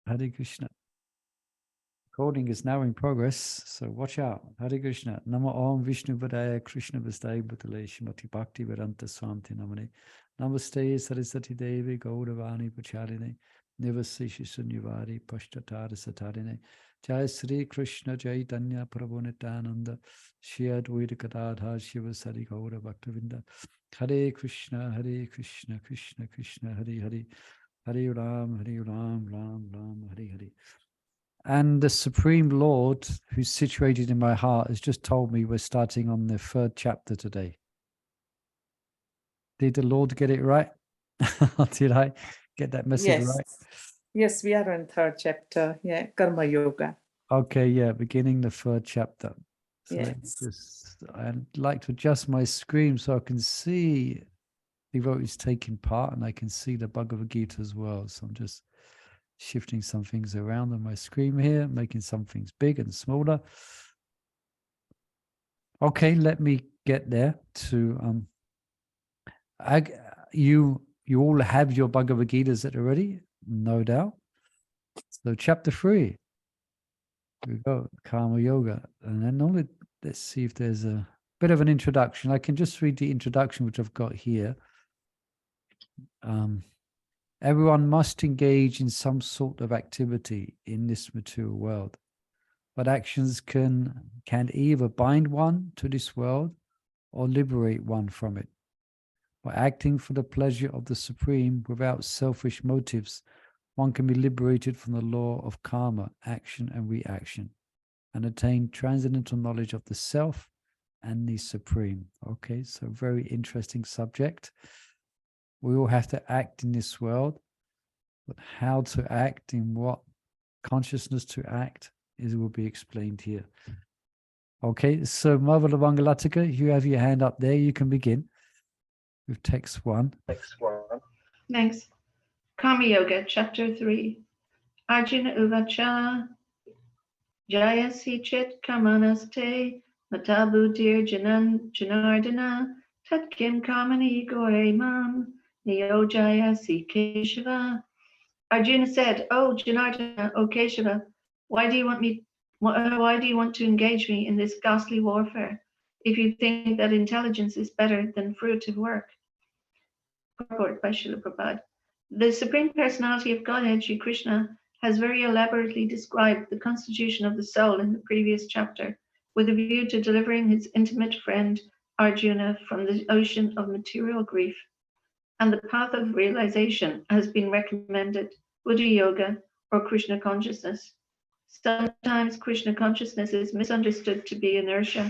Hare Krishna. Recording is now in progress, so watch out. Hare Krishna. Nama Om Vishnu Vadaya Krishna Vastai Bhutale Shrimati Bhakti Vedanta Swamti Namane. Namaste Saraswati Devi Gauravani Pacharine. Nivasishi Sunyavadi Pashtatara Satarine. Jai Sri Krishna Chaitanya Prabhu Nityananda. Shri Advaita Gadadhar Shiva Sari Gaura Bhaktavinda. Hare Krishna, Krishna Krishna, Hare Hare. Hare Ram, Ram Ram, Hare Hare. And the Supreme Lord, who's situated in my heart, has just told me we're starting on the 3rd chapter today. Did the Lord get it right? Did I get that message right? Yes, we are on 3rd chapter. Yeah, Karma Yoga. Okay, yeah, beginning the 3rd chapter. So yes. I'd like to adjust my screen so I can see devotees taking part, and I can see the Bhagavad Gita as well. So I'm just shifting some things around on my screen here, making some things big and smaller. Okay, let me get there to you all have your Bhagavad Gitas already, no doubt. So chapter 3. Here we go, Karma Yoga. And then let's see if there's a bit of an introduction. I can just read the introduction, which I've got here. Everyone must engage in some sort of activity in this material world. But actions can either bind one to this world or liberate one from it. By acting for the pleasure of the Supreme without selfish motives, one can be liberated from the law of karma, action and reaction, and attain transcendental knowledge of the self and the Supreme. Okay, so very interesting subject. We all have to act in this world, but how to act, in what consciousness to act, will be explained here. Okay, so Mother Lavangalatika, you have your hand up there. You can begin with text 1. Thanks. Karma Yoga, Chapter 3. Arjuna Uvacha Jayasi Chit Kamanaste Matabudir Janardana Tat Kim Kamani Gore Mam Neo Jayasi Keshava. Arjuna said, "Oh Janardana, O Keshava, why do you want to engage me in this ghastly warfare if you think that intelligence is better than fruitive work?" Purport by Srila Prabhupada. The Supreme Personality of Godhead, Sri Krishna, has very elaborately described the constitution of the soul in the previous chapter, with a view to delivering his intimate friend Arjuna from the ocean of material grief. And the path of realization has been recommended, Buddha Yoga or Krishna Consciousness. Sometimes Krishna Consciousness is misunderstood to be inertia,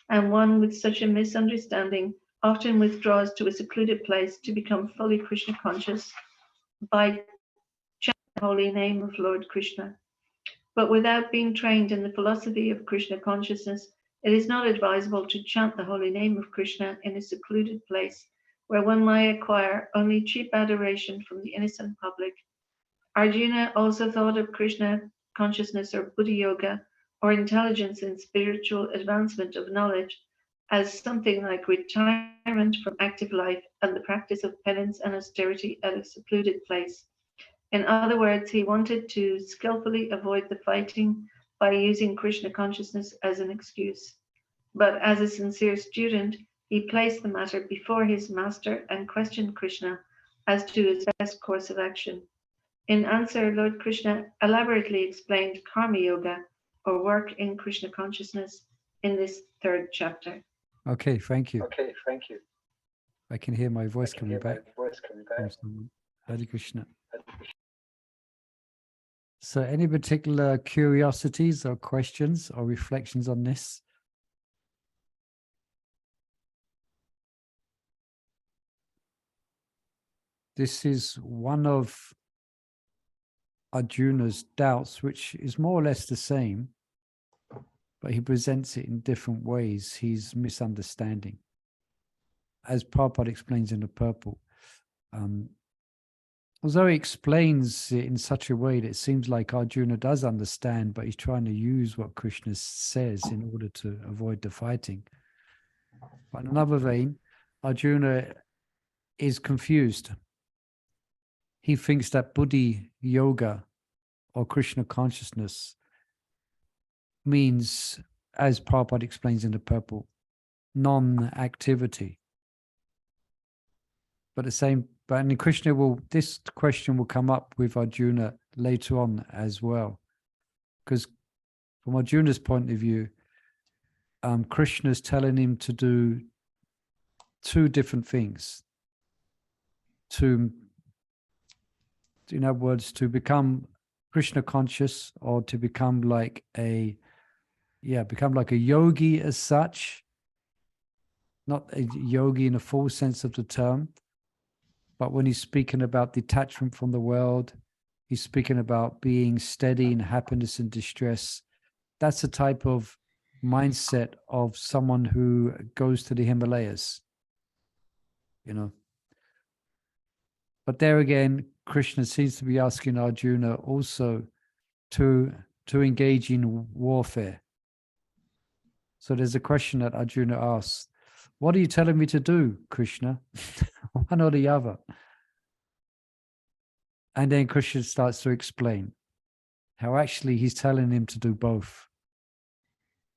and one with such a misunderstanding often withdraws to a secluded place to become fully Krishna conscious by chanting the holy name of Lord Krishna. But without being trained in the philosophy of Krishna consciousness, it is not advisable to chant the holy name of Krishna in a secluded place where one might acquire only cheap adoration from the innocent public. Arjuna also thought of Krishna consciousness or Buddha Yoga or intelligence in spiritual advancement of knowledge as something like retirement from active life and the practice of penance and austerity at a secluded place. In other words, he wanted to skillfully avoid the fighting by using Krishna consciousness as an excuse. But as a sincere student, he placed the matter before his master and questioned Krishna as to his best course of action. In answer, Lord Krishna elaborately explained Karma Yoga, or work in Krishna consciousness, in this 3rd chapter. Okay, thank you. I can hear my voice coming back. Hare Krishna. So any particular curiosities or questions or reflections on this? This is one of Arjuna's doubts, which is more or less the same, but he presents it in different ways. He's misunderstanding. As Prabhupada explains in the purport, although he explains it in such a way that it seems like Arjuna does understand, but he's trying to use what Krishna says in order to avoid the fighting. But in another vein, Arjuna is confused. He thinks that Buddhi Yoga or Krishna consciousness means, as Prabhupada explains in the purple, non-activity. But and Krishna this question will come up with Arjuna later on as well. Because from Arjuna's point of view, Krishna is telling him to do two different things. In other words, to become Krishna conscious, or to become like a yogi as such, not a yogi in a full sense of the term, but when he's speaking about detachment from the world, he's speaking about being steady in happiness and distress. That's a type of mindset of someone who goes to the Himalayas, But there again, Krishna seems to be asking Arjuna also to engage in warfare. So there's a question that Arjuna asks, what are you telling me to do, Krishna? One or the other. And then Krishna starts to explain how actually he's telling him to do both.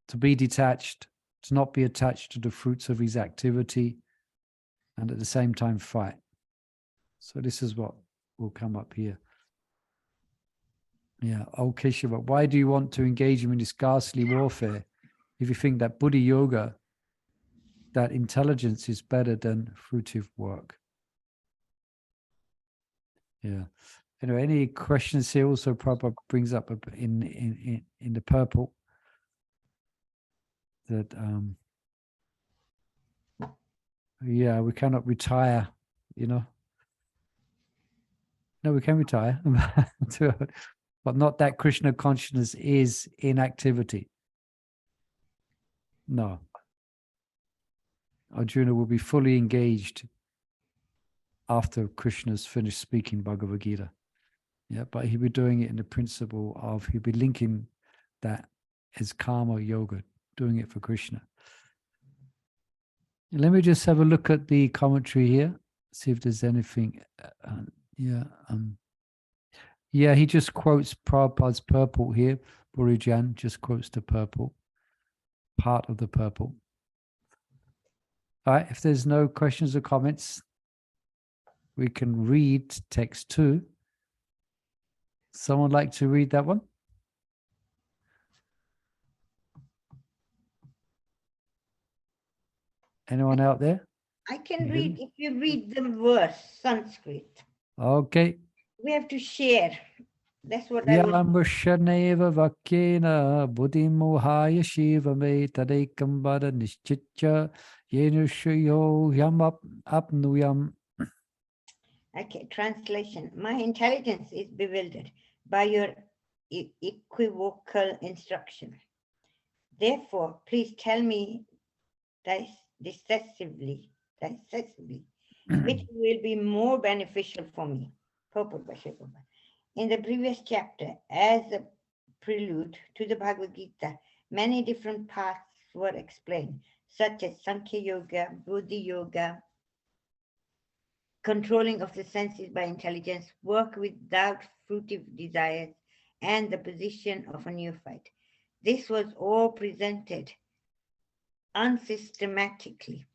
To be detached, to not be attached to the fruits of his activity, and at the same time fight. So this is what will come up here. Yeah, okay, Shiva, why do you want to engage him in this ghastly warfare if you think that Buddhi Yoga, that intelligence is better than fruitive work? Yeah. Anyway, any questions here? Also, Prabhupada brings up in the purple that we cannot retire, No, we can retire, but not that Krishna consciousness is inactivity. No. Arjuna will be fully engaged after Krishna's finished speaking Bhagavad Gita. Yeah, but he'll be doing it in the principle of, he'll be linking that as karma yoga, doing it for Krishna. Let me just have a look at the commentary here, see if there's anything. He just quotes Prabhupada's purple here. Burijan just quotes the purple, part of the purple. All right, if there's no questions or comments, we can read text 2. Someone like to read that one? Anyone out there? I can read if you read the verse, Sanskrit. Okay. We have to share. That's what I want. Yamvashaneva vakyena buddhimohaya shiva me tadekam vada nishchitya yenushayo yam apnuyam. Okay, translation. My intelligence is bewildered by your equivocal instruction. Therefore, please tell me decisively, which will be more beneficial for me. In the previous chapter, as a prelude to the Bhagavad Gita, many different paths were explained, such as Sankhya Yoga, Buddhi Yoga, controlling of the senses by intelligence, work without fruitive desires, and the position of a neophyte. This was all presented unsystematically.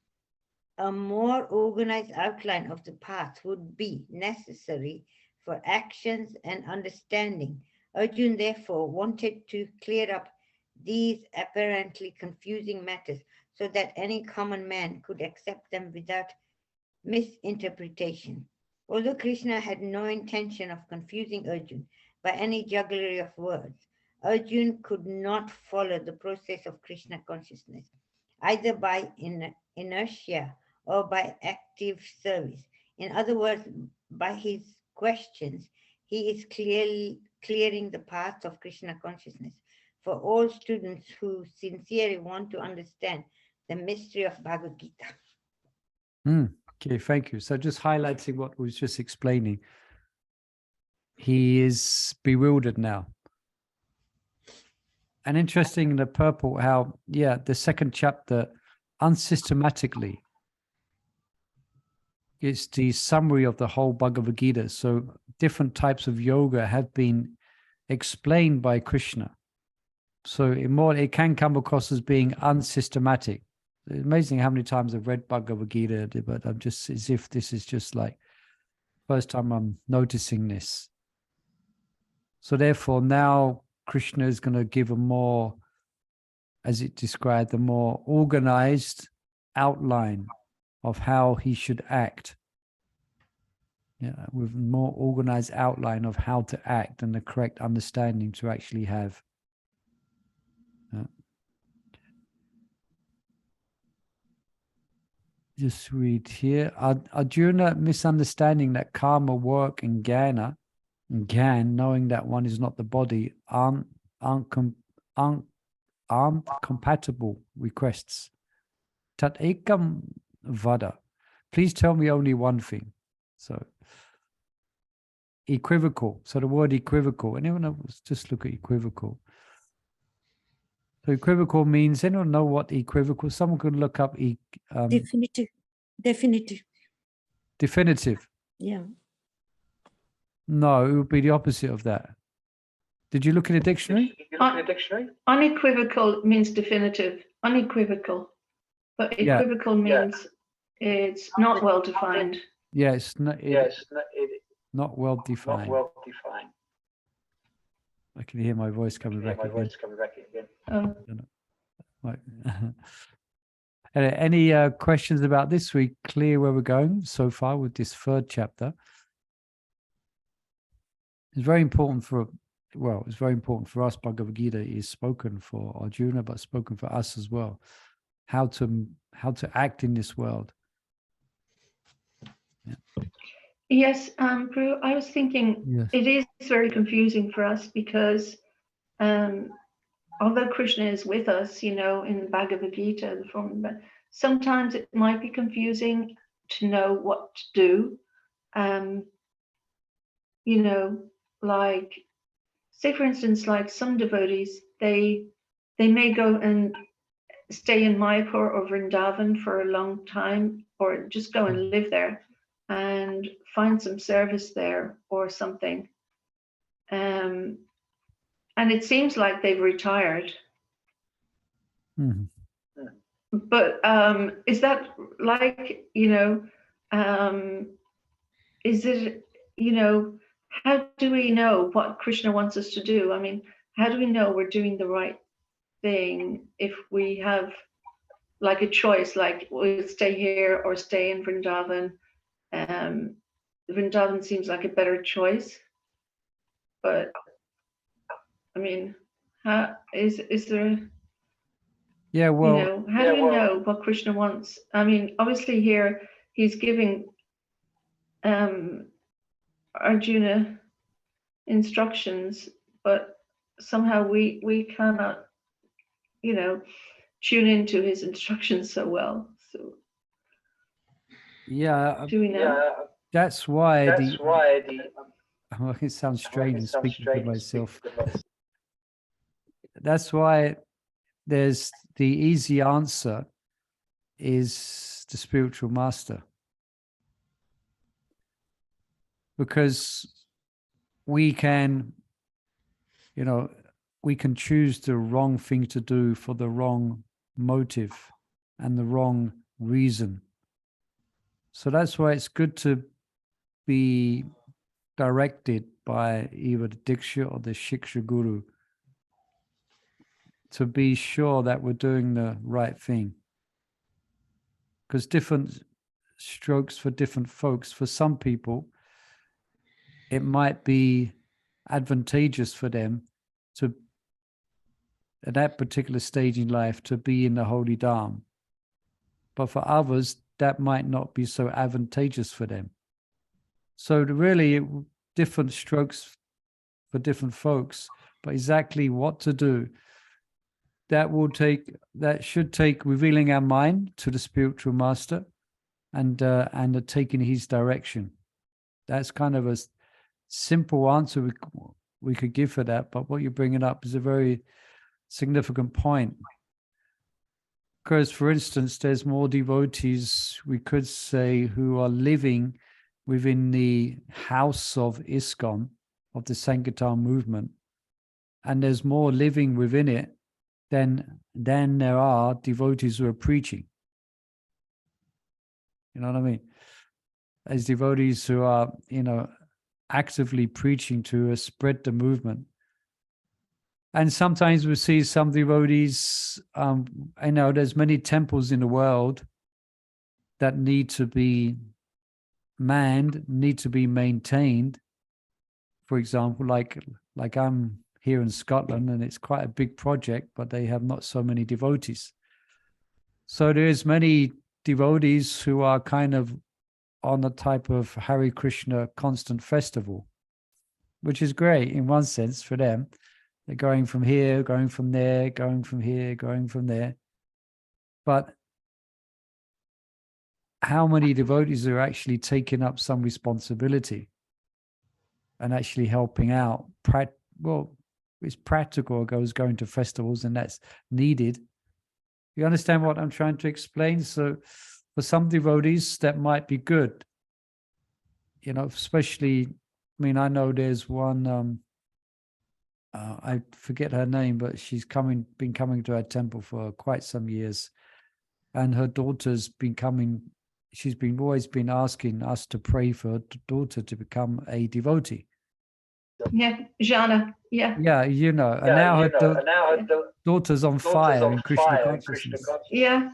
A more organized outline of the path would be necessary for actions and understanding. Arjuna therefore wanted to clear up these apparently confusing matters so that any common man could accept them without misinterpretation. Although Krishna had no intention of confusing Arjuna by any jugglery of words, Arjuna could not follow the process of Krishna consciousness, either by inertia or by active service. In other words, by his questions, he is clearly clearing the path of Krishna consciousness for all students who sincerely want to understand the mystery of Bhagavad Gita. Okay, thank you. So just highlighting what we was just explaining. He is bewildered now. And interesting in the purple how, the second chapter, unsystematically, it's the summary of the whole Bhagavad Gita. So different types of yoga have been explained by Krishna. So it can come across as being unsystematic. It's amazing how many times I've read Bhagavad Gita, but I'm just as if this is just like first time I'm noticing this. So therefore now Krishna is going to give a more, as it described, a more organized outline of how he should act. Yeah, with more organized outline of how to act and the correct understanding to actually have. Just read here. Arjuna misunderstanding that karma, work, and jnana, knowing that one is not the body, aren't compatible requests. Tat ekam vada. Please tell me only one thing. So equivocal. So the word equivocal. Anyone else? Just look at equivocal. So equivocal means, anyone know what equivocal? Someone could look up Definitive. definitive. Yeah. No, it would be the opposite of that. Did you look in a dictionary? Unequivocal means definitive. Unequivocal. But equivocal means it's not well defined. Yeah, it's not. Not well defined. I can hear my voice coming back again. Oh. Right. Any questions about this? We clear where we're going so far with this third chapter. It's very important for, it's very important for us. Bhagavad Gita is spoken for Arjuna, but spoken for us as well. How to act in this world. Yeah. Yes, Prue, I was thinking it is very confusing for us because although Krishna is with us, in the Bhagavad Gita, but sometimes it might be confusing to know what to do. Like, say for instance, like some devotees, they may go and stay in Mayapur or Vrindavan for a long time, or just go and live there and find some service there or something. And it seems like they've retired. Mm-hmm. But is that like, is it, how do we know what Krishna wants us to do? I mean, how do we know we're doing the right thing if we have like a choice, like we'll stay here or stay in Vrindavan? Vrindavan seems like a better choice, but I mean, how is there? Yeah, well, how do we know what Krishna wants? I mean, obviously here he's giving Arjuna instructions, but somehow we cannot, tune into his instructions so well. So yeah, do we know? that's why it sounds strange speaking to myself. That's why there's the easy answer is the spiritual master, because we can choose the wrong thing to do for the wrong motive and the wrong reason. So that's why it's good to be directed by either the Diksha or the Shiksha Guru to be sure that we're doing the right thing. Because different strokes for different folks. For some people, it might be advantageous for them to, at that particular stage in life, to be in the Holy Dham. But for others, that might not be so advantageous for them. So really, different strokes for different folks, but exactly what to do, that should take revealing our mind to the spiritual master and taking his direction. That's kind of a simple answer we could give for that, but what you're bringing up is a very significant point. Because, for instance, there's more devotees, we could say, who are living within the house of ISKCON, of the Sankirtan movement, and there's more living within it than there are devotees who are preaching. You know what I mean? As devotees who are, actively preaching to spread the movement. And sometimes we see some devotees, I know there's many temples in the world that need to be manned, need to be maintained. For example, like I'm here in Scotland, and it's quite a big project, but they have not so many devotees. So there's many devotees who are kind of on a type of Hare Krishna constant festival, which is great in one sense for them. They're going from here, going from there, going from here, going from there. But how many devotees are actually taking up some responsibility and actually helping out? Well, it's practical, goes going to festivals, and that's needed. You understand what I'm trying to explain? So for some devotees, that might be good. Especially, I know there's one, I forget her name, but she's been coming to our temple for quite some years. And her daughter's been coming, she's always been asking us to pray for her daughter to become a devotee. Yeah, Jana. Yeah. Yeah, and now her daughter's on fire in Krishna consciousness. Yeah.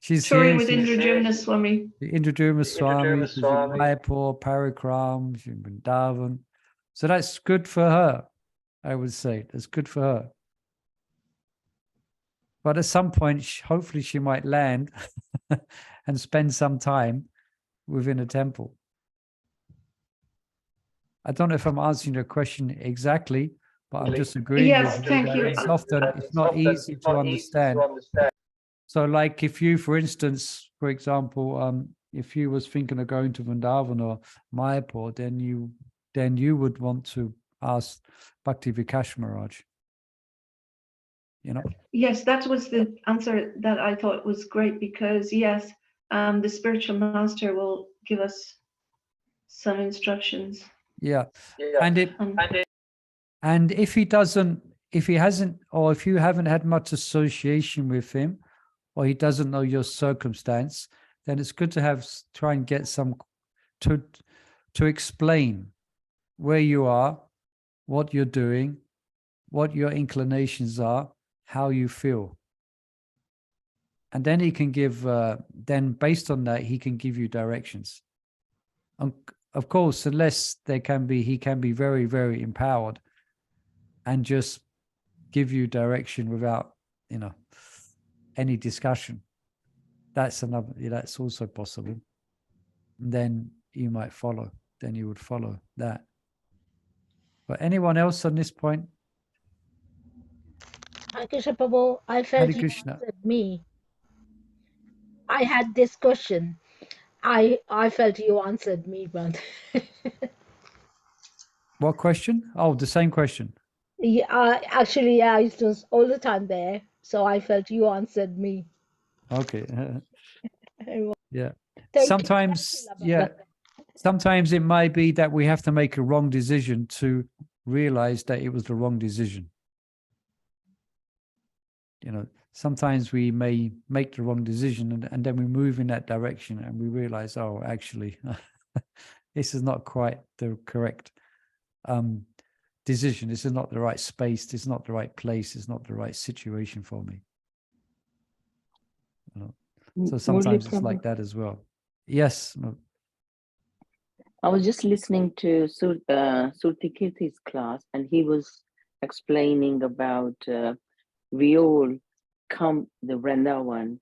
She's touring here. with Indradurna Swami. Indradurna Swami, she's in Mayapur, Parakram, she's in Vrindavan. So that's good for her, I would say. That's good for her. But at some point, hopefully she might land and spend some time within a temple. I don't know if I'm answering your question exactly, but I'm just agreeing Yes, with you. thank you. It's not easy to understand. So like if you, for instance, for example, if you was thinking of going to Vrindavan or Mayapur, then you would want to ask Bhakti Vikash Maharaj. Yes, that was the answer that I thought was great, because yes, the spiritual master will give us some instructions. Yeah. And if he hasn't, or if you haven't had much association with him, or he doesn't know your circumstance, then it's good to try and get some to explain where you are, what you're doing, what your inclinations are, how you feel. And then he can give, then based on that, he can give you directions. Of course, unless he can be very, very empowered and just give you direction without, any discussion. That's also possible. Then you might follow. Then you would follow that. But anyone else on this point? Hare Krishna Prabhu, I felt Hare you Krishna. answered me. I had this question. I felt you answered me, but What question? Oh, the same question. yeah, actually, yeah, it was all the time there. So I felt you answered me. Okay. Yeah. Thank Sometimes, you. yeah. Sometimes it might be that we have to make a wrong decision to realize that it was the wrong decision. Sometimes we may make the wrong decision and then we move in that direction and we realize, oh, actually, this is not quite the correct decision. This is not the right space. This is not the right place. It's not the right situation for me. So sometimes it's like that as well. Yes. I was just listening to Surti Kirti's class, and he was explaining about we all come the Vrindavan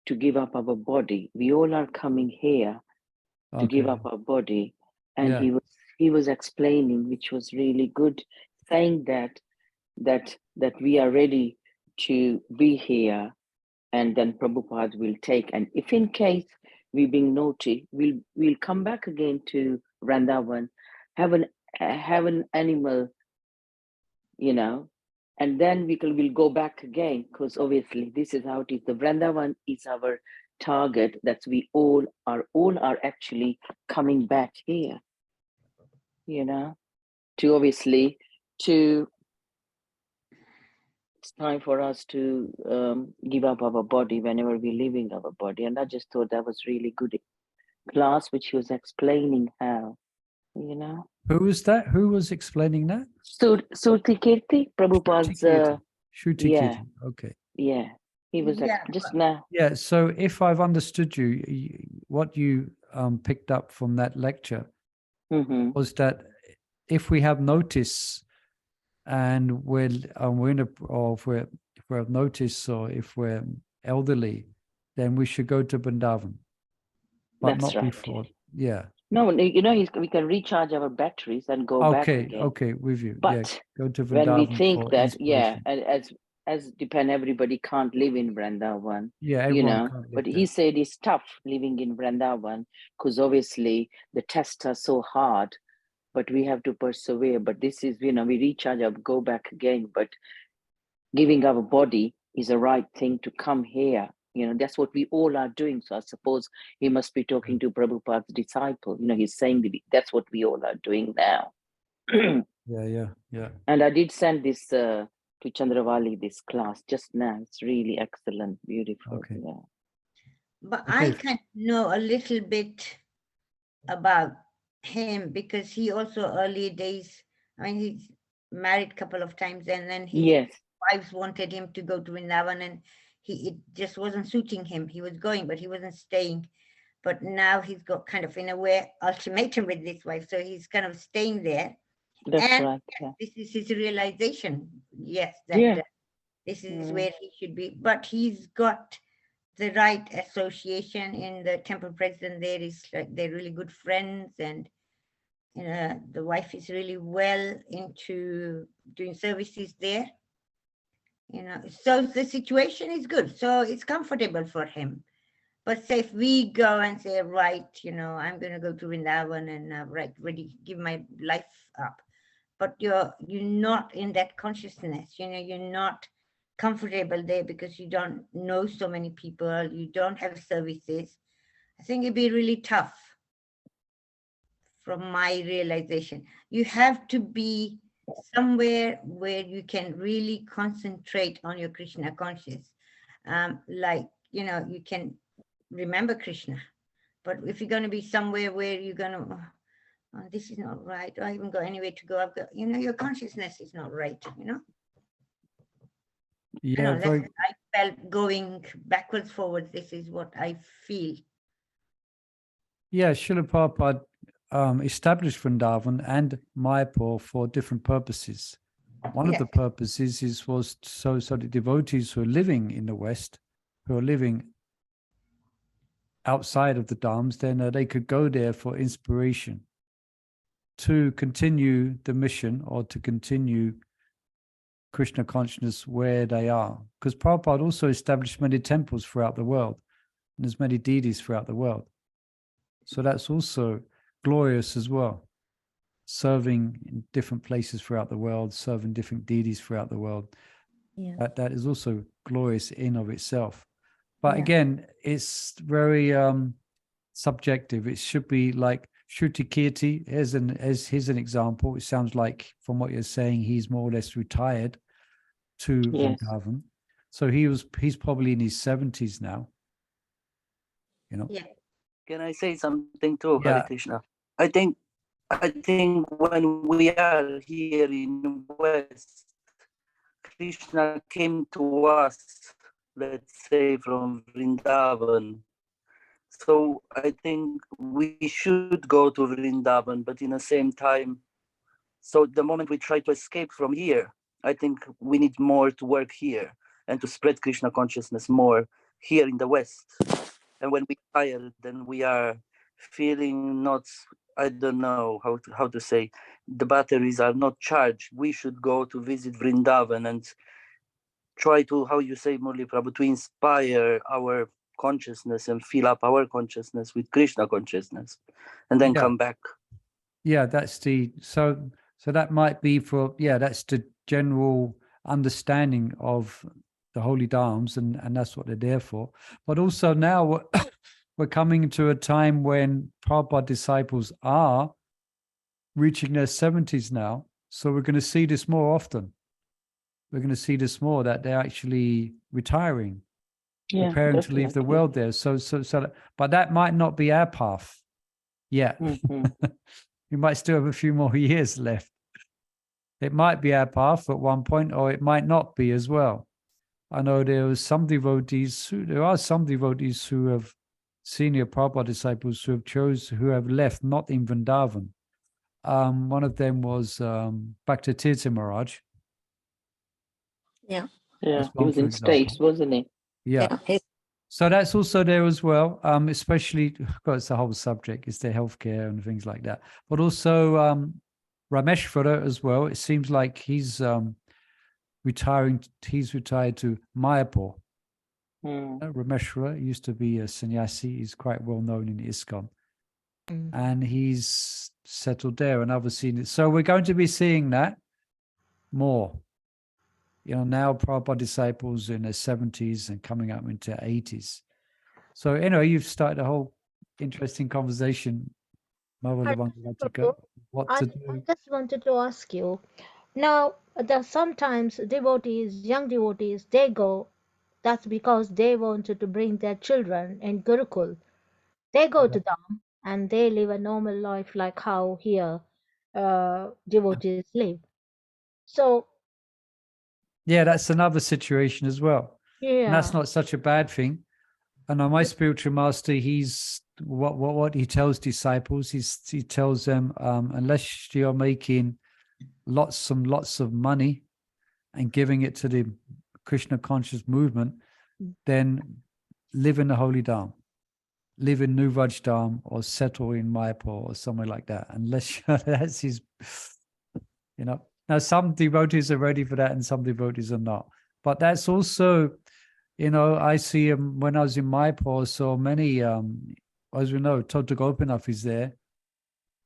to give up our body. We all are coming here to give up our body. And Yeah. he was explaining, which was really good, saying that we are ready to be here, and then Prabhupada will take. And if in case we being naughty, we'll come back again to Vrindavan, have an animal, and then we'll go back again, because obviously this is how it is. The Vrindavan is our target. That we all are actually coming back here, to obviously to it's time for us to give up our body whenever we're leaving our body. And I just thought that was really good class, which he was explaining how, you know. Who was that? Who was explaining that? Surti Kirti, Prabhupada's, Shruti yeah, Kirti. Okay. yeah. He was Yeah, just now. Yeah. So if I've understood you, what you picked up from that lecture Mm-hmm. was that if we have notice and we're in a, or if we have notice, or if we're elderly, then we should go to Vrindavan, but That's not right. before. Yeah. No, you know, we can recharge our batteries and go back Okay. again. Okay. With you. But Yeah. Go to when we Vrindavan think for that, yeah, inspiration. and as depend, everybody can't live in Vrindavan, Yeah. you Everyone know. can't live But there. he said it's tough living in Vrindavan because obviously the tests are so hard, but we have to persevere. But this is, you know, we recharge up, go back again. But giving our body is the right thing to come here. You know, that's what we all are doing. So I suppose he must be talking to Prabhupada's disciple. You know, he's saying that that's what we all are doing now. Yeah. And I did send this to Chandravali, this class just now. It's really excellent, beautiful. Okay. Yeah. but Okay. I kind of know a little bit about him because he also early days, I mean, he's married a couple of times and then his Yes. wives wanted him to go to Vrindavan and it just wasn't suiting him. He was going, but he wasn't staying. But now he's got kind of, in a way, ultimatum with this wife. So he's kind of staying there. That's And right. Yeah. this is his realization. Yes, that Yeah. this is Mm. where he should be. But he's got the right association in the temple president there. Is like they're really good friends, and you know the wife is really well into doing services there. You know, so the situation is good. So it's comfortable for him. But say if we go and say, right, you know, I'm going to go to Vrindavan and right, ready, give my life up. But you're not in that consciousness. You know, you're not comfortable there because you don't know so many people. You don't have services. I think it'd be really tough. From my realization, you have to be somewhere where you can really concentrate on your Krishna conscious. Like, you know, you can remember Krishna, but if you're going to be somewhere where you're going to, oh, this is not right, I haven't got anywhere to go, I've got, you know, your consciousness is not right, you know. Yeah. I know, Very. that's what I felt going backwards, forwards. This is what I feel. Yeah. Srila Prabhupada established Vrindavan and Mayapur for different purposes. One of Yeah. the purposes was so the devotees who are living in the West, who are living outside of the Dhams, then they could go there for inspiration to continue the mission or to continue Krishna consciousness where they are. Because Prabhupada also established many temples throughout the world, and there's many deities throughout the world. So that's also glorious as well. Serving in different places throughout the world, serving different deities throughout the world. Yeah. That is also glorious in of itself. But Yeah. again, it's very subjective. It should be like Shruti Kirti, here's an example. It sounds like from what you're saying, he's more or less retired to Yes. Vrindavan. So he's probably in his 70s now. You know? Yeah. Can I say something too, Yeah. Hare Krishna? I think when we are here in West, Krishna came to us, let's say from Vrindavan. So I think we should go to Vrindavan, but in the same time, so the moment we try to escape from here, I think we need more to work here and to spread Krishna consciousness more here in the West. And when we are tired, then we are feeling not, I don't know how to say, the batteries are not charged. We should go to visit Vrindavan and try to, how you say, Murli Prabhu, to inspire our consciousness and fill up our consciousness with Krishna consciousness, and then come back. Yeah, that's the so that might be for that's the general understanding of the Holy Dhams, and that's what they're there for. But also now we're coming to a time when Prabhupada disciples are reaching their 70s now, so we're going to see this more often. we're going to see this more, that they're actually retiring, Yeah, preparing to leave the definitely. world there. But that might not be our path yet. Mhm. We might still have a few more years left. It might be our path at one point, or it might not be as well. I know there are some devotees who have senior Prabhupada disciples who have left, not in Vrindavan. One of them was Bhakti Tirtha Maharaj. Yeah. Yeah, That's he one, was for in example. States, wasn't he? Yeah. So that's also there as well, especially, well, it's the whole subject, it's the healthcare and things like that. But also Rameshwara as well. It seems like he's retired to Mayapur. Rameshwara used to be a sannyasi. He's quite well known in ISKCON. And he's settled there, and I've seen it. So we're going to be seeing that more. Now Prabhupada disciples in their 70s and coming up into 80s. So anyway, you've started a whole interesting conversation, Mother Bhagavad, what to do. I just wanted to ask you. Now, sometimes devotees, young devotees, they go. That's because they wanted to bring their children in Gurukul. They go to Dham and they live a normal life like how here devotees live. So Yeah, that's another situation as well. And that's yeah, not such a bad thing. And my spiritual master, he's what he tells disciples, he tells them, unless you're making lots of money and giving it to the Krsna Conscious movement, then live in the Holy Dham, live in New Dham, or settle in Mayapur or somewhere like that. Unless that's his, Now some devotees are ready for that and some devotees are not. But that's also, I see when I was in Mayapur, so many, as we know, Tota Gopinath is there.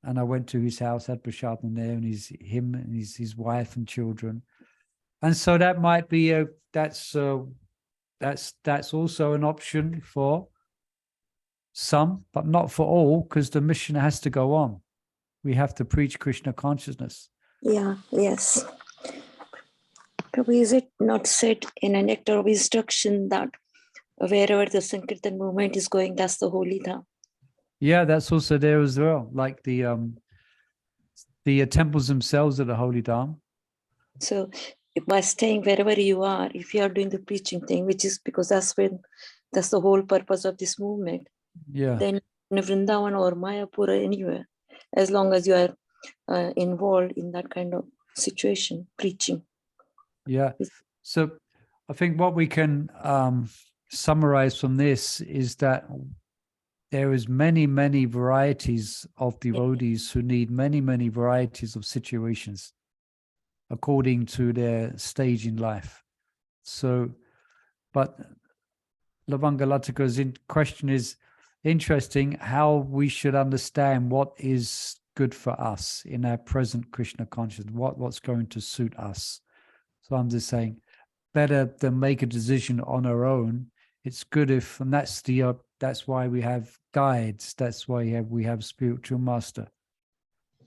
And I went to his house, had Prashadam there, and him and his wife and children. And so that might be that's also an option for some, but not for all, because the mission has to go on. We have to preach Krsna consciousness. Yeah, yes. Prabhu, is it not said in a nectar of instruction that wherever the Sankirtan movement is going, that's the Holy Dham? Yeah, that's also there as well. Like the temples themselves are the Holy Dham. So by staying wherever you are, if you are doing the preaching thing, which is because that's the whole purpose of this movement. Yeah. Then in Vrindavan or Mayapur or anywhere, as long as you are involved in that kind of situation, preaching. Yeah. So I think what we can summarize from this is that there is many varieties of devotees who need many varieties of situations according to their stage in life. So, but Lavangalatika's question is interesting, how we should understand what is good for us in our present Krsna consciousness, what's going to suit us. So I'm just saying, better than make a decision on our own. It's good if, and that's why we have guides. That's why we have spiritual master,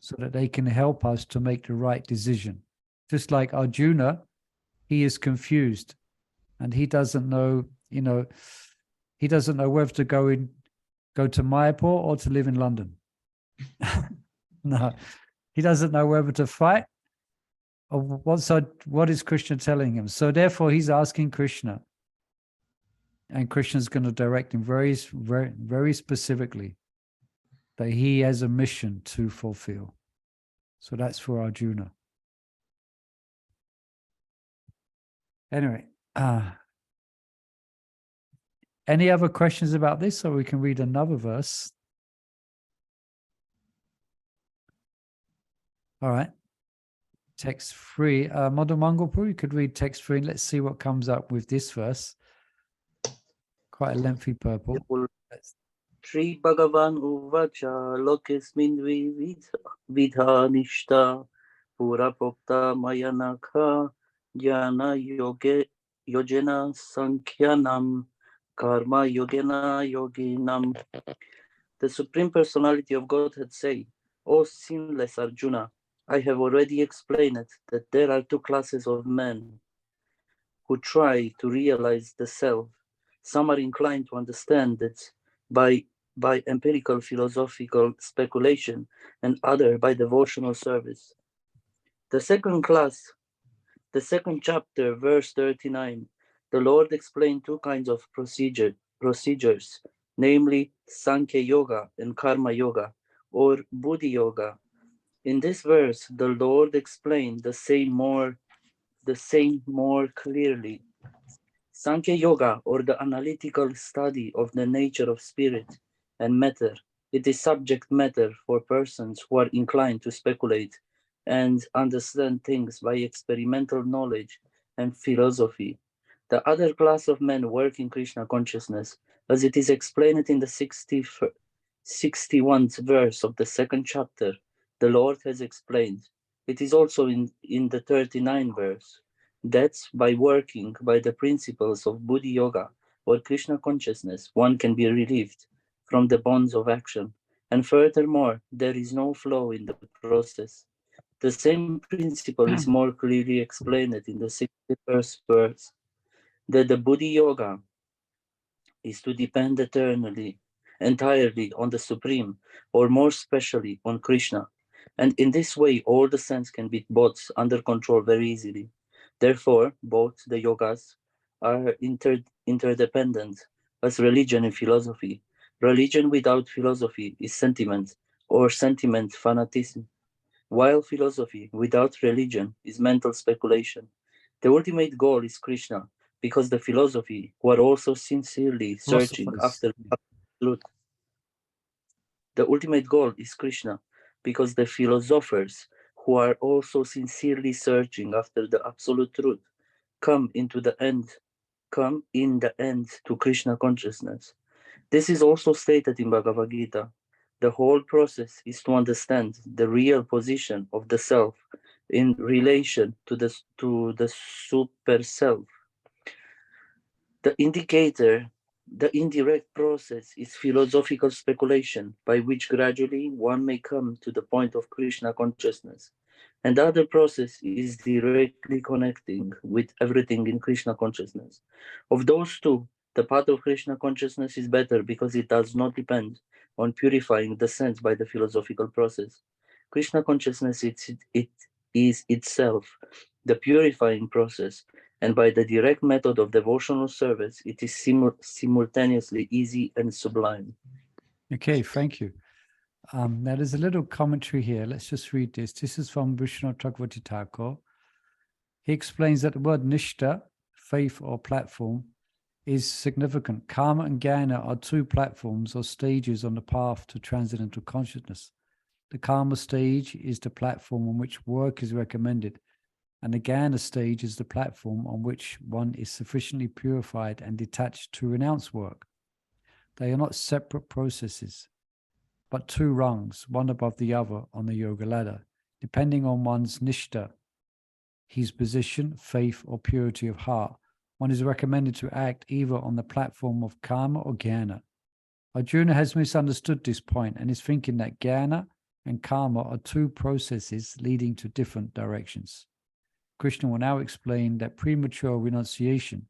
so that they can help us to make the right decision. Just like Arjuna, he is confused, and he doesn't know. He doesn't know whether to go to Mayapur or to live in London. No, he doesn't know whether to fight. What is Krishna telling him? So therefore, he's asking Krishna, and Krishna's going to direct him very specifically that he has a mission to fulfill. So that's for Arjuna. Anyway, any other questions about this, or we can read another verse? All right. Text 3. Madhu Mangalpur, you could read text 3. Let's see what comes up with this verse. Quite a lengthy purple. Shri Bhagavan Uvacha Lokesmin Vidha Nishta Pura Pokta Mayanakha Jnana Yojena Sankhyanam Karma Yogena Yoginam. The Supreme Personality of Godhead say, O sinless Arjuna, I have already explained that there are two classes of men, who try to realize the self. Some are inclined to understand it by empirical philosophical speculation, and other by devotional service. The second chapter, verse 39, the Lord explained two kinds of procedures, namely Sankhya Yoga and Karma Yoga, or Buddhi Yoga. In this verse, the Lord explained the same more clearly. Sankhya Yoga, or the analytical study of the nature of spirit and matter, it is subject matter for persons who are inclined to speculate and understand things by experimental knowledge and philosophy. The other class of men work in Krishna consciousness, as it is explained in the 61st verse of the second chapter. The Lord has explained. It is also in the 39th verse. That's by working by the principles of Buddhi Yoga or Krishna consciousness, one can be relieved from the bonds of action. And furthermore, there is no flow in the process. The same principle is more clearly explained in the 61st verse, that the Buddhi Yoga is to depend entirely on the Supreme, or more specially on Krishna. And in this way, all the sense can be brought under control very easily. Therefore, both the yogas are interdependent as religion and philosophy. Religion without philosophy is sentiment, or sentiment fanaticism, while philosophy without religion is mental speculation. The ultimate goal is Krishna, because the philosophy who are also sincerely searching after truth. The ultimate goal is Krishna, because the philosophers who are also sincerely searching after the absolute truth come in the end to Krishna consciousness. This is also stated in Bhagavad Gita. The whole process is to understand the real position of the self in relation to the super self. The indirect process is philosophical speculation, by which gradually one may come to the point of Krishna consciousness. And the other process is directly connecting with everything in Krishna consciousness. Of those two, the path of Krishna consciousness is better because it does not depend on purifying the sense by the philosophical process. Krishna consciousness it is itself the purifying process, and by the direct method of devotional service, it is simultaneously easy and sublime. Okay, thank you. Now there's a little commentary here. Let's just read this. This is from Vishnu Chakravarti Thakur. He explains that the word nishta, faith or platform, is significant. Karma and Jnana are two platforms or stages on the path to transcendental consciousness. The karma stage is the platform on which work is recommended, and the Jnana stage is the platform on which one is sufficiently purified and detached to renounce work. They are not separate processes, but two rungs, one above the other on the yoga ladder, depending on one's nishta, his position, faith, or purity of heart. One is recommended to act either on the platform of karma or Jnana. Arjuna has misunderstood this point and is thinking that Jnana and karma are two processes leading to different directions. Krishna will now explain that premature renunciation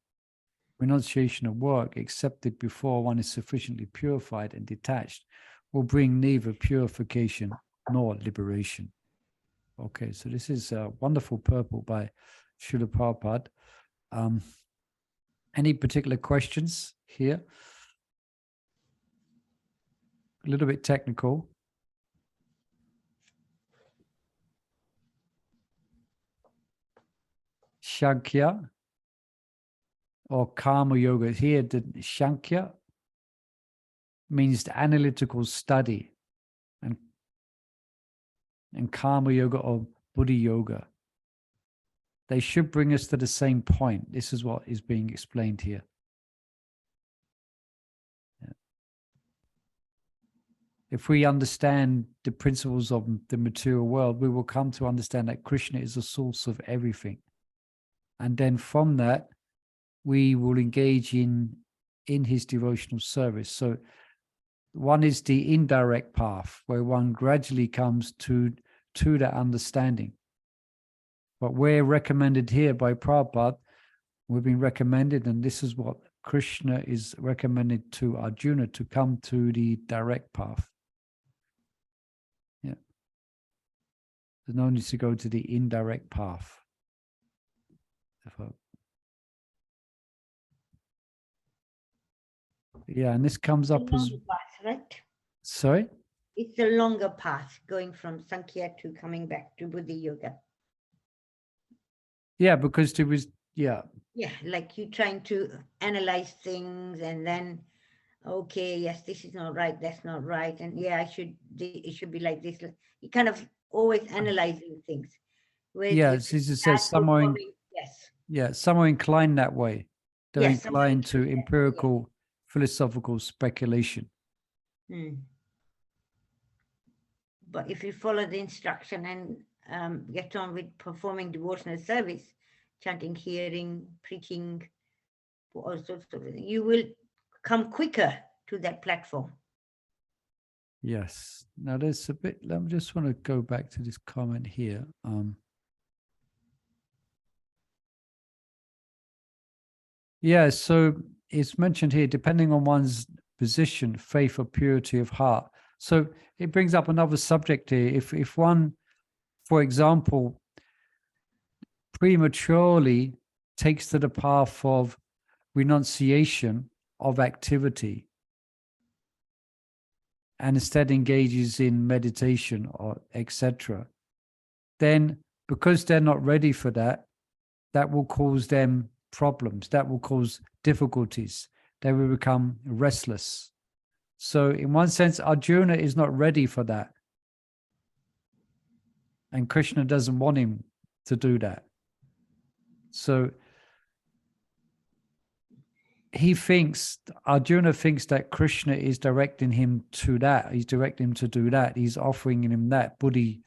of work accepted before one is sufficiently purified and detached, will bring neither purification nor liberation. Okay, so this is a wonderful purport by Srila Prabhupada. Any particular questions here? A little bit technical. Sankhya or Karma Yoga. Here, the Sankhya means the analytical study, and Karma Yoga or Buddhi Yoga. They should bring us to the same point. This is what is being explained here. Yeah. If we understand the principles of the material world, we will come to understand that Krishna is the source of everything. And then from that, we will engage in his devotional service. So one is the indirect path, where one gradually comes to that understanding. But we're recommended here by Prabhupada We've been recommended, and this is what Krishna is recommended to Arjuna, to come to the direct path. Yeah. There's no need to go to the indirect path. Yeah, and this comes up as... path, right? Sorry? It's a longer path going from Sankhya to coming back to Buddhi Yoga. Yeah, because there was... Yeah. Yeah, like you trying to analyze things and then, okay, yes, this is not right, that's not right, and yeah, it should be like this. You kind of always analyzing things. Yeah, as it says, somewhere yes. Yeah, some are inclined that way. They're Yes, inclined to inclined that way, empirical, philosophical speculation. But if you follow the instruction and get on with performing devotional service, chanting, hearing, preaching, all sorts of things, you will come quicker to that platform. Yes. Now there's a bit, I just want to go back to this comment here. Yeah, so it's mentioned here, depending on one's position, faith or purity of heart. So it brings up another subject here. If one, for example, prematurely takes to the path of renunciation of activity and instead engages in meditation or etc., then because they're not ready for that, that will cause them problems, that will cause difficulties. They will become restless. So in one sense, Arjuna is not ready for that. And Krishna doesn't want him to do that. So Arjuna thinks that Krishna is directing him to that. He's directing him to do that. He's offering him that Buddhi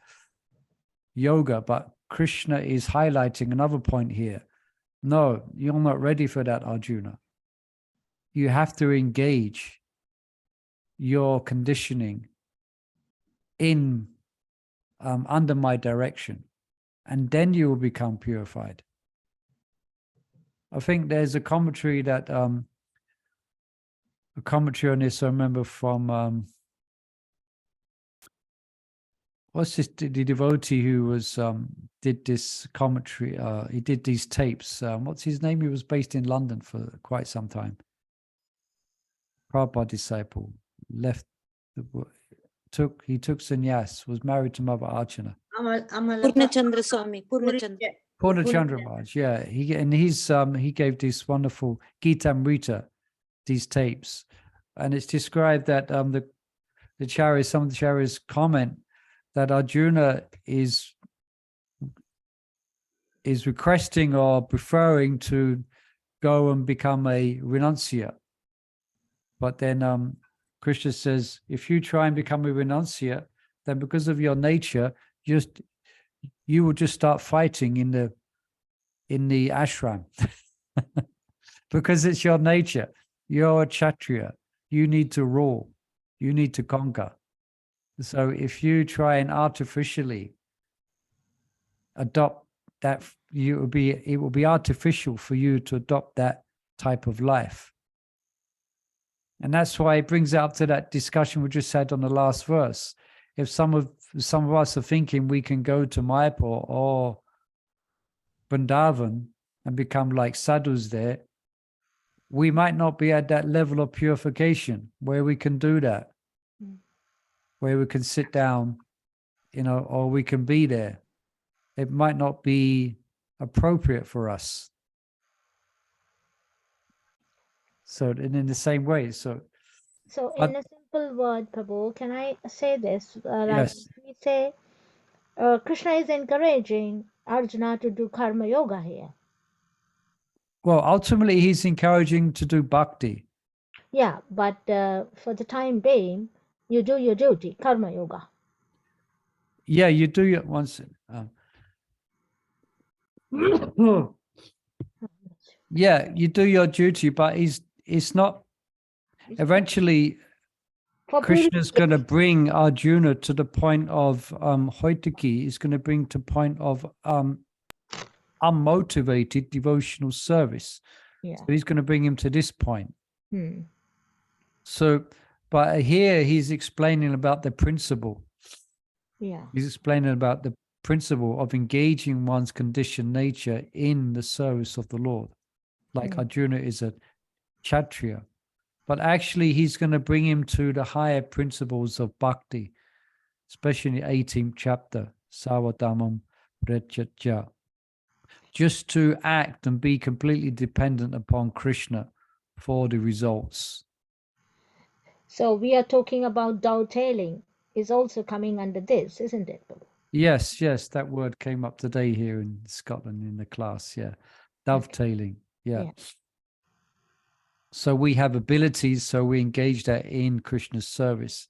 yoga. But Krishna is highlighting another point here. No, you're not ready for that, Arjuna. You have to engage your conditioning in under my direction, and then you will become purified. I think there's a commentary that a commentary on this I remember from what's this, the devotee who was did this commentary, he did these tapes, what's his name? He was based in London for quite some time. Prabhupada disciple, he took sannyas, was married to Mother Arjuna. Purnachandra Swami, Purnachandra Maharaj, yeah. He gave this wonderful Gita Amrita, these tapes, and it's described that some of the Acharyas comment that Arjuna is requesting or preferring to go and become a renunciate. But then Krishna says, if you try and become a renunciate, then because of your nature, you will just start fighting in the ashram. Because it's your nature. You're a Kshatriya. You need to rule. You need to conquer. So if you try and artificially adopt that, it will be artificial for you to adopt that type of life. And that's why it brings up to that discussion we just had on the last verse. If some of us are thinking we can go to Mayapur or Vrindavan and become like sadhus there, we might not be at that level of purification where we can do that, where we can sit down, or we can be there. It might not be appropriate for us. So, and in the same way, so in a simple word, Prabhu, can I say this? Yes. We say Krishna is encouraging Arjuna to do karma yoga here. Well, ultimately, he's encouraging to do bhakti. Yeah, but for the time being, you do your duty, karma yoga. Yeah, you do it once. Yeah, you do your duty, but it's not. Eventually, Krishna's going to bring Arjuna to the point of hoitaki. He's going to bring to point of unmotivated devotional service. Yeah. So he's going to bring him to this point. Hmm. So, but here he's explaining about the principle. Yeah. He's explaining about the principle of engaging one's conditioned nature in the service of the Lord. Like Arjuna is a Kshatriya. But actually, he's going to bring him to the higher principles of bhakti, especially in the 18th chapter, Savadhamam Prechajya. Just to act and be completely dependent upon Krishna for the results. So we are talking about dovetailing is also coming under this, isn't it? Yes, yes, that word came up today here in Scotland in the class. Yeah, dovetailing. Yeah. Yeah. So we have abilities, so we engage that in Krishna's service.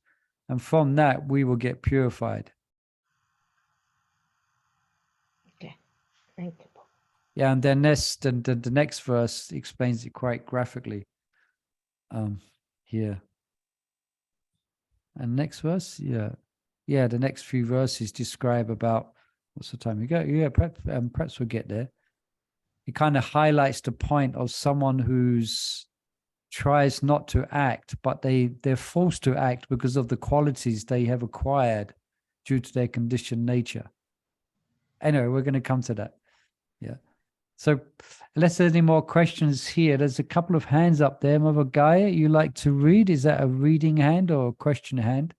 And from that, we will get purified. Okay. Thank you. Yeah, and then the next verse explains it quite graphically. Here. And next verse, yeah. Yeah, the next few verses describe about, what's the time we go? Yeah, perhaps we'll get there. It kind of highlights the point of someone who's tries not to act, but they're forced to act because of the qualities they have acquired due to their conditioned nature. Anyway, we're going to come to that. Yeah. So unless there's any more questions here, there's a couple of hands up there. Mother Gaia, you like to read? Is that a reading hand or a question hand?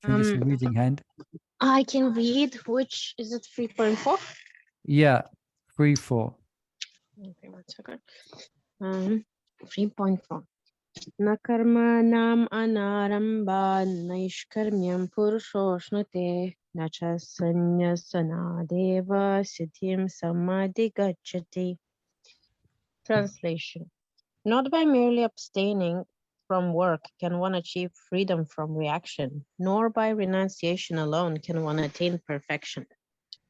I think it's a reading hand. I can read. Which is it? 3.4. Yeah, 3-4. Okay, 1 second. 3.4. Na karma nam anaramba naishkarmyam purushoshnuti nacha sanyasana deva siddhim samadhi gacchati. Translation. Not by merely abstaining from work can one achieve freedom from reaction, nor by renunciation alone can one attain perfection.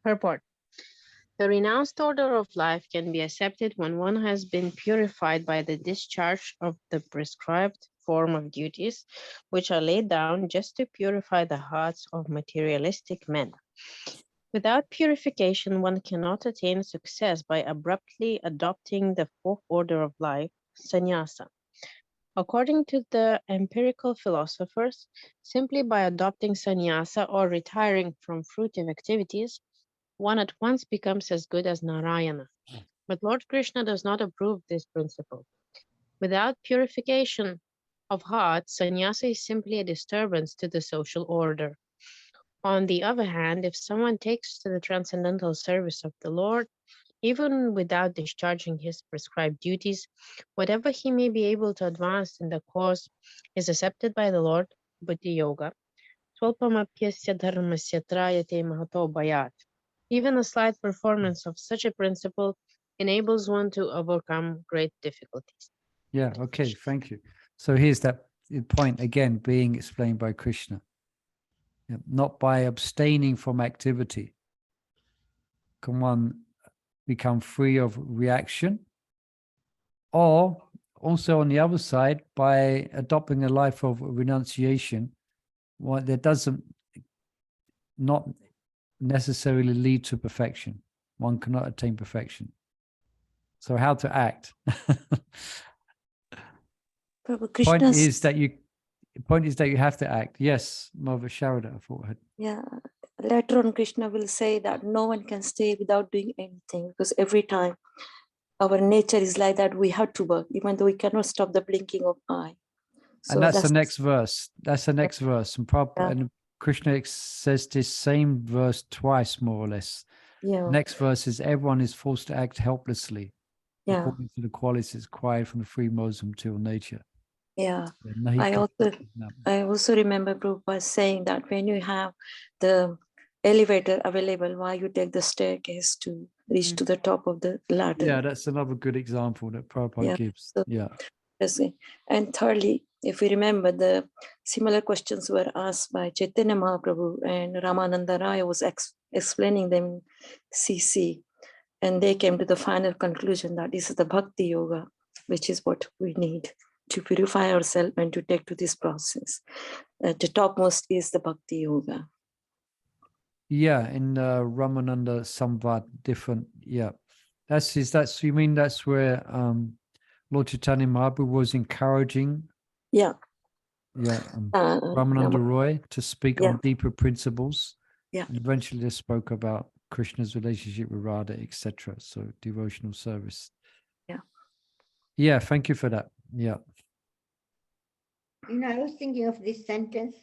Purport. The renounced order of life can be accepted when one has been purified by the discharge of the prescribed form of duties, which are laid down just to purify the hearts of materialistic men. Without purification, one cannot attain success by abruptly adopting the fourth order of life, sannyasa. According to the empirical philosophers, simply by adopting sannyasa or retiring from fruitive activities, one at once becomes as good as Narayana. But Lord Krishna does not approve this principle. Without purification of heart, sannyasa is simply a disturbance to the social order. On the other hand, if someone takes to the transcendental service of the Lord, even without discharging his prescribed duties, whatever he may be able to advance in the cause is accepted by the Lord, Buddhi Yoga. Swalpamapyasya dharmasya trayate mahato bhayat. Even a slight performance of such a principle enables one to overcome great difficulties. Yeah, okay, thank you. So here's that point again being explained by Krishna. Yeah, not by abstaining from activity can one become free of reaction, or also on the other side, by adopting a life of renunciation, well, that doesn't not necessarily lead to perfection. One cannot attain perfection. So how to act? Prabhu, Point Krishna's, is that you have to act. Yes, Mother Sharada, I thought. yeah, later on Krishna will say that no one can stay without doing anything, because every time our nature is like that, we have to work, even though we cannot stop the blinking of eye. So And that's the next verse. That's the next verse. And, Yeah. and Krishna says this same verse twice, more or less. Yeah, Next verse is everyone is forced to act helplessly yeah, according to the qualities acquired from the free modes of material nature. yeah. Yeah, I also remember Prabhupada saying that when you have the elevator available, why you take the staircase to reach to the top of the ladder. yeah, that's another good example that Prabhupada gives. So, Yeah. And thirdly, if we remember, the similar questions were asked by Chaitanya Mahaprabhu, and Ramananda Raya was explaining them in CC, and they came to the final conclusion that this is the Bhakti Yoga, which is what we need to purify ourselves and to take to this process. The topmost is the Bhakti Yoga. Yeah, in Ramananda Samvad, different. Yeah, that's you mean that's where Lord Chaitanya Mahaprabhu was encouraging. Yeah. Yeah, Rama- Ramananda Roy to speak Yeah. on deeper principles. Yeah. And eventually they spoke about Krishna's relationship with Radha, etc. So devotional service. Yeah. Yeah, thank you for that. Yeah. You know, I was thinking of this sentence.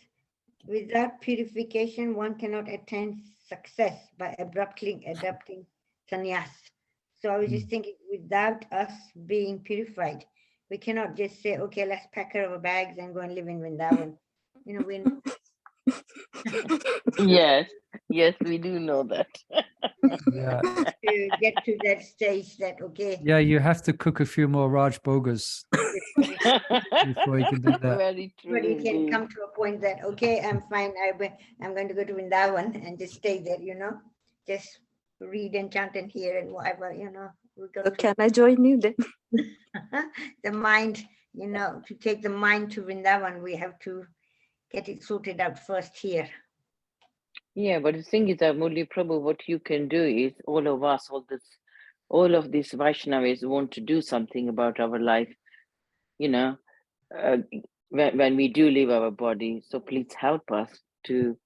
Without purification, one cannot attain success by abruptly adopting sannyas. So I was just thinking, without us being purified, we cannot just say, okay, let's pack our bags and go and live in Vrindavan. You know, we Yes, yes, we do know that. Yeah. to get to that stage that, okay, Yeah, you have to cook a few more Raj Bogas before you can do that. Very true. but you can indeed. come to a point that, okay, I'm fine, I'm going to go to Vrindavan and just stay there, you know, just read and chant and hear and whatever, you know. We go So to can I join you then? the mind, you know, to take the mind to Vrindavan, we have to get it sorted out first here. Yeah, but the thing is that Murli Prabhu, what you can do is all of us, all of these Vaishnavas want to do something about our life, you know, when we do leave our body. So please help us to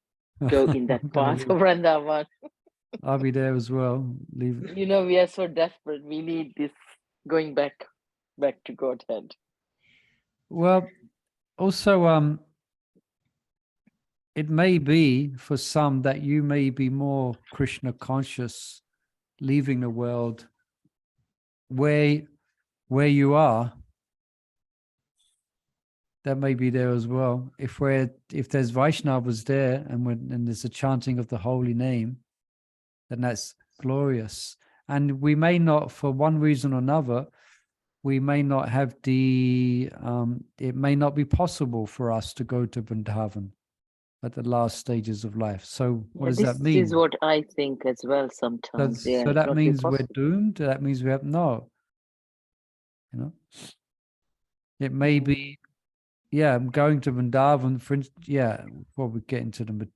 go in that I'm gonna path leave. of Vrindavan. I'll be there as well. Leave. You know, we are so desperate. We need this going back to Godhead. Well, also, it may be for some that you may be more Krishna conscious, leaving the world where you are. That may be there as well. If there's Vaishnavas there and there's a chanting of the holy name, then that's glorious. And we may not, for one reason or another, we may not have it may not be possible for us to go to Vrindavan at the last stages of life. So what does that mean? This is what I think as well sometimes. Yeah, So it's that not means we're possible. doomed. That means we have no. You know, it may be. Yeah, I'm going to Vrindavan. For instance, yeah, before we get into the,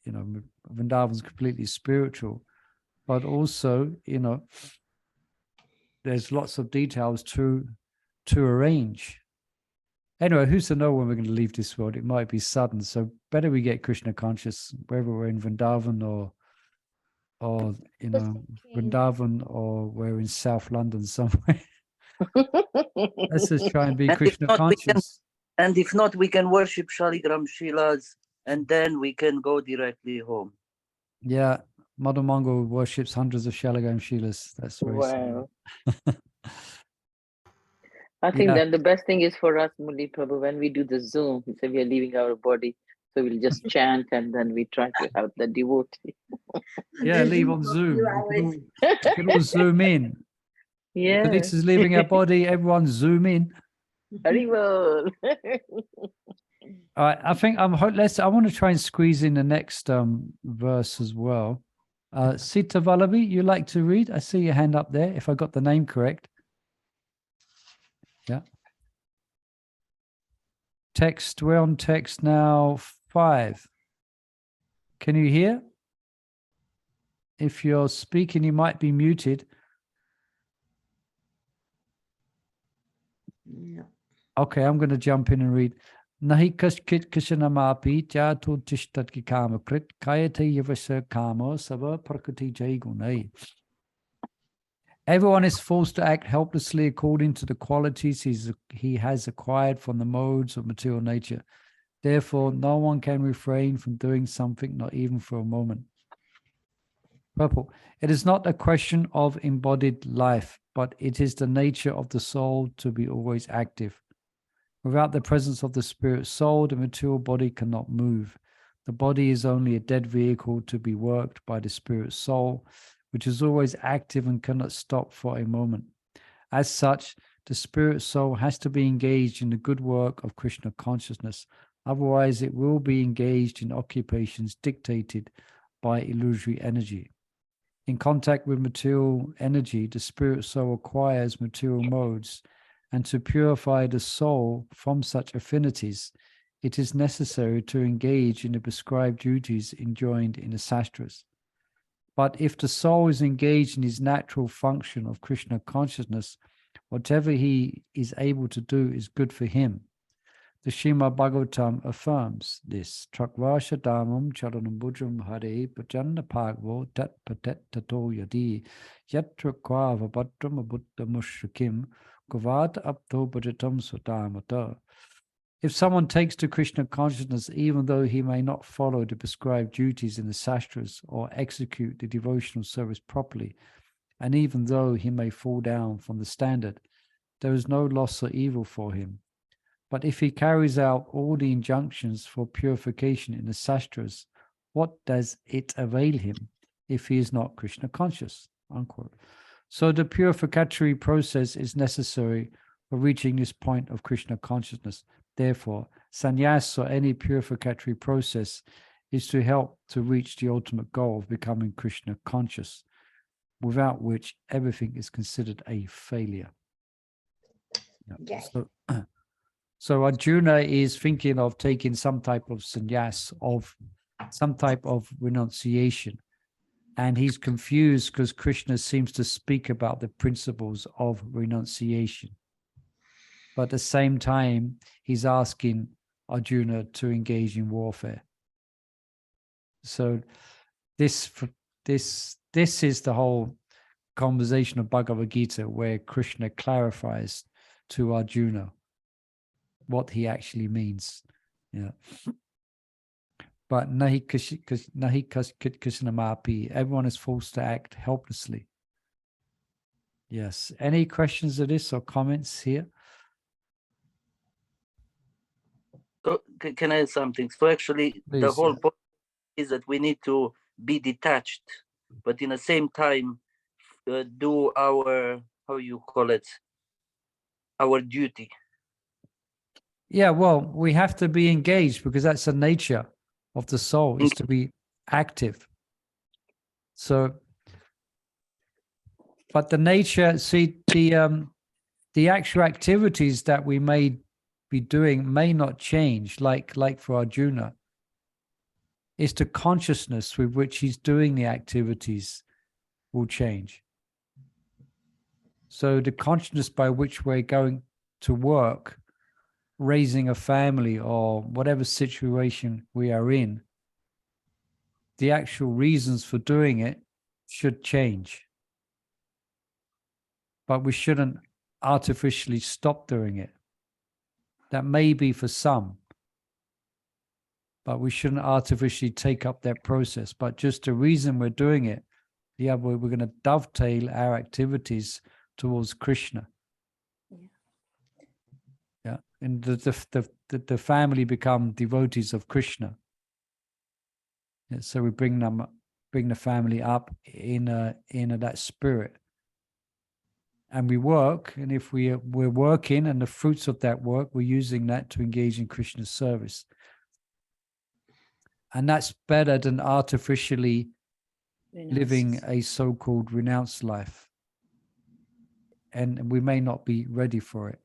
you know, Vrindavan's completely spiritual, but also, you know, there's lots of details to arrange. Anyway, who's to know when we're going to leave this world? It might be sudden. So better we get Krishna conscious, whether we're in Vrindavan or you know, Vrindavan, or we're in South London somewhere. Let's just try and be And if Krishna not, conscious. And if not, we can worship Shaligram Shilas, and then we can go directly home. Yeah, Mother Mongol worships hundreds of Shalagam Shilas. That's very Wow. sad. I think Yeah. then the best thing is for us, Murli Prabhu, when we do the Zoom, we say we are leaving our body. So we'll just chant and then we try to help the devotee. Yeah, leave on Zoom. We can all zoom in. Yeah. Felix is leaving our body. Everyone zoom in. Very well. All right, I think I want to try and squeeze in the next verse as well. Sita Vallabhi, you like to read? I see your hand up there, if I got the name correct. Yeah. Text, we're on text now 5. Can you hear? If you're speaking, you might be muted. No. Okay, I'm going to jump in and read. Nahi kashkit kishanamapi chato tishtat ki kama krit kayate yavasa kama sava prakriti jai gunai. Everyone is forced to act helplessly according to the qualities he has acquired from the modes of material nature. Therefore, no one can refrain from doing something, not even for a moment. Purple. It is not a question of embodied life, but it is the nature of the soul to be always active. Without the presence of the spirit soul, the material body cannot move. The body is only a dead vehicle to be worked by the spirit soul, which is always active and cannot stop for a moment. As such, the spirit soul has to be engaged in the good work of Krishna consciousness. Otherwise, it will be engaged in occupations dictated by illusory energy. In contact with material energy, the spirit soul acquires material modes, and to purify the soul from such affinities, it is necessary to engage in the prescribed duties enjoined in the Shastras. But if the soul is engaged in his natural function of Krishna consciousness, whatever he is able to do is good for him. The Srimad Bhagavatam affirms this. Trakvasha dhamam charanam bujam hare pajanna bhagavo tat patet tato yadi yatra kvava bhatram abutta mushrikim kavad apto bhajatam sudamata. If someone takes to Krishna consciousness, even though he may not follow the prescribed duties in the Shastras or execute the devotional service properly, and even though he may fall down from the standard, there is no loss or evil for him. But if he carries out all the injunctions for purification in the Shastras, what does it avail him if he is not Krishna conscious? Unquote. So the purificatory process is necessary for reaching this point of Krishna consciousness. Therefore, sannyas or any purificatory process is to help to reach the ultimate goal of becoming Krishna conscious, without which everything is considered a failure. Yeah. So Arjuna is thinking of taking some type of sannyas, of some type of renunciation. And he's confused because Krishna seems to speak about the principles of renunciation. But at the same time, he's asking Arjuna to engage in warfare. So this is the whole conversation of Bhagavad Gita, where Krishna clarifies to Arjuna what he actually means. Yeah. But nahi Krishna mapi, everyone is forced to act helplessly. Yes. Any questions of this or comments here? So can I add something? So actually, Please, the whole yeah. point is that we need to be detached, but in the same time, do our, how you call it, our duty. Yeah, well, we have to be engaged because that's the nature of the soul, is to be active. So, but the nature, see, the actual activities that we may be doing may not change, like for Arjuna. It's the consciousness with which he's doing the activities will change. So the consciousness by which we're going to work, raising a family or whatever situation we are in, the actual reasons for doing it should change. But we shouldn't artificially stop doing it. That may be for some, but we shouldn't artificially take up that process. But just the reason we're doing it, yeah, we're going to dovetail our activities towards Krishna. Yeah, and the family become devotees of Krishna. Yeah, so we bring the family up in that spirit, and we work. And if we're working, and the fruits of that work, we're using that to engage in Krishna's service. And that's better than artificially living a so-called renounced life. And we may not be ready for it.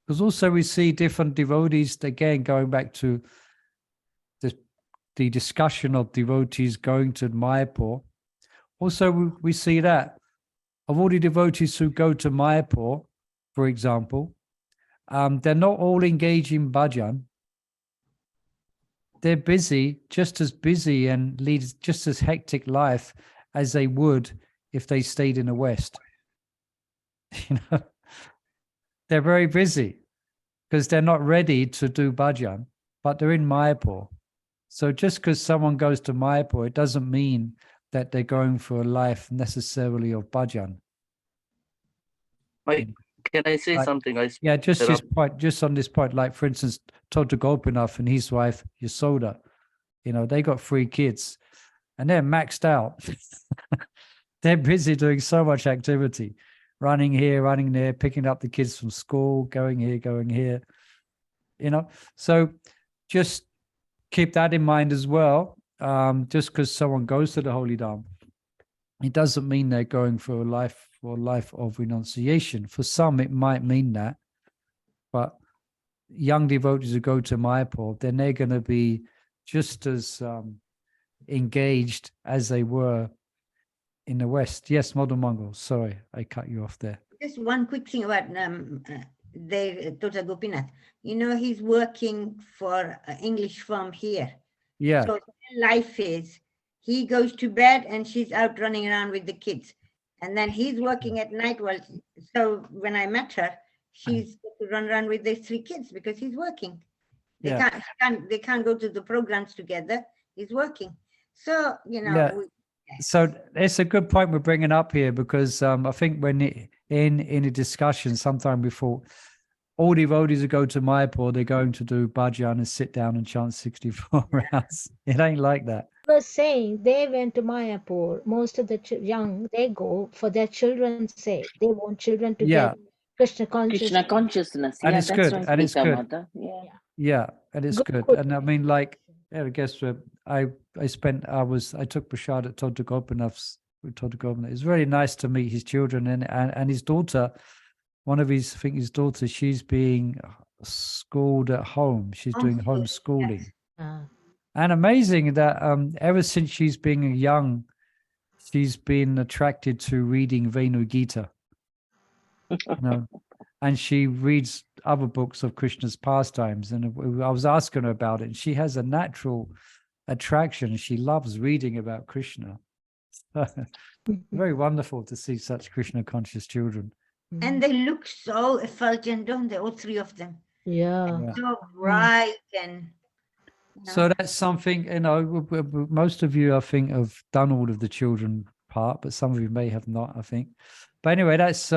Because also we see different devotees, again, going back to the discussion of devotees going to Mayapur. Also, we see that of all the devotees who go to Mayapur, for example, they're not all engaged in bhajan. They're busy, just as busy, and lead just as hectic life as they would if they stayed in the West. You know, they're very busy because they're not ready to do bhajan, but they're in Mayapur. So just because someone goes to Mayapur, it doesn't mean that they're going for a life necessarily of bhajan. Can I say something? Yeah, just on this point, like for instance, Tota Gopinath and his wife Yasoda, you know, they got 3 kids and they're maxed out. They're busy doing so much activity, running here, running there, picking up the kids from school, going here, you know. So just keep that in mind as well. Just because someone goes to the Holy Dham, it doesn't mean they're going for a life of renunciation. For some, it might mean that, but young devotees who go to Mayapur, then they're going to be just as engaged as they were in the West. Yes, Model Mongol. Sorry, I cut you off there. Just one quick thing about Tota Gopinath. You know, he's working for an English firm here. Yeah. So life is, he goes to bed and she's out running around with the kids. And then he's working at night. Well, so when I met her, she's to run around with the 3 kids because he's working. They can't go to the programs together. He's working. So, you know. Yeah. So it's a good point we're bringing up here, because I think when in a discussion sometime before, all devotees who go to Mayapur, they're going to do bhajan and sit down and chant 64 rounds. It ain't like that. I was saying they went to Mayapur. Most of the young, they go for their children's sake. They want children to get Krishna consciousness. Krishna consciousness. And Yeah, it's that's good. right, And it's Gita good. Mata. Yeah. Yeah, and it's good. And I mean, like, I guess I took Prashad at Tota Gopinath's. It's very nice to meet his children and his daughter. One of his, I think his daughter, she's being schooled at home. She's doing homeschooling. And amazing that ever since she's been young, she's been attracted to reading Venu Gita. You know, and she reads other books of Krishna's pastimes. And I was asking her about it, and she has a natural attraction. She loves reading about Krishna. Very wonderful to see such Krishna conscious children. And they look so effulgent, don't they? All 3 of them. Yeah. So bright and. So that's something, you know, most of you, I think, have done all of the children part, but some of you may have not, I think. But anyway, that's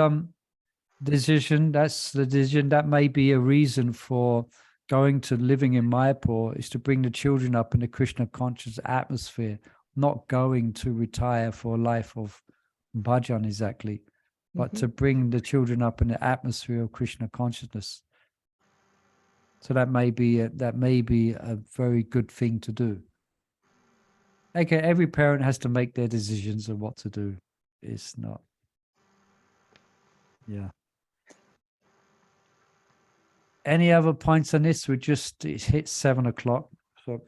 decision. That's the decision. That may be a reason for going to living in Mayapur, is to bring the children up in the Krishna conscious atmosphere, not going to retire for a life of bhajan exactly, but to bring the children up in the atmosphere of Krishna consciousness. So that may be a very good thing to do. Okay, every parent has to make their decisions of what to do. It's not. Yeah. Any other points on this? It's hit 7 o'clock, so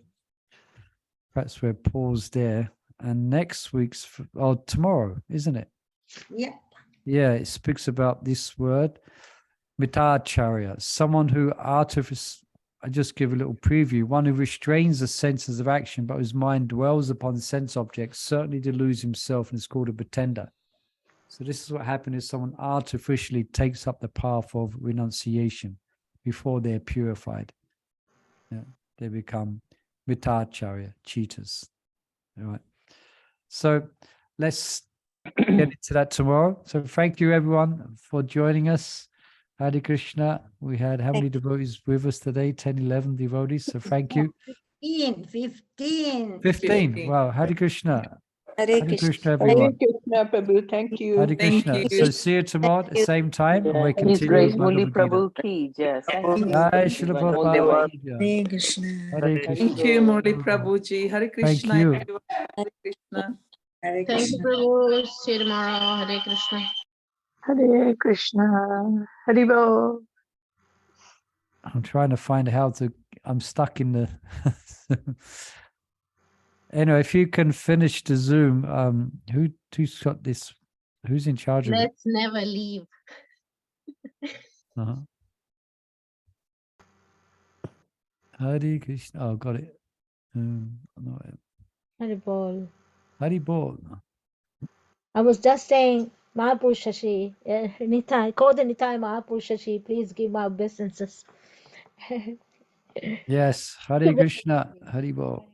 perhaps we'll pause there. And next week's, tomorrow, isn't it? Yeah. Yeah, it speaks about this word, mitacharya, someone who I just give a little preview, one who restrains the senses of action, but whose mind dwells upon sense objects, certainly deludes himself and is called a pretender. So this is what happens if someone artificially takes up the path of renunciation before they're purified. Yeah, they become mitacharya, cheaters. All right. So let's get into that tomorrow. So thank you everyone for joining us. Hare Krishna. We had how many devotees with us today? 10, 11 devotees. So thank you. 15. Wow. Hare Krishna. Hare Krishna, everyone. Hare Krishna, Prabhu. Thank you. Hare Krishna. So see you tomorrow at the same time. And we His continue Grace with Holy Bhagavad Gita. Prabhu ki jai. Thank you. Jai Srila All Prabhupada devotees. ki jai. Hare Krishna. Hare Krishna. Thank you, Murli Prabhuji. Hare Krishna. you. Everyone. Hare Krishna. Hare Thank you, Krishna. Prabhu. See you tomorrow. Hare Krishna. Hare Krishna. Haribo. I'm trying to find how to, I'm stuck in the, anyway, if you can finish the Zoom, who's got this, who's in charge of it? Let's never leave. Hare Krishna, oh, got it. Hari Bol. Hari Bol. I was just saying, Mayapur Shashi, Nitai, call the Nitai Mayapur Shashi, please give my obeisances. Yes, Hare Krishna, Hari Bol.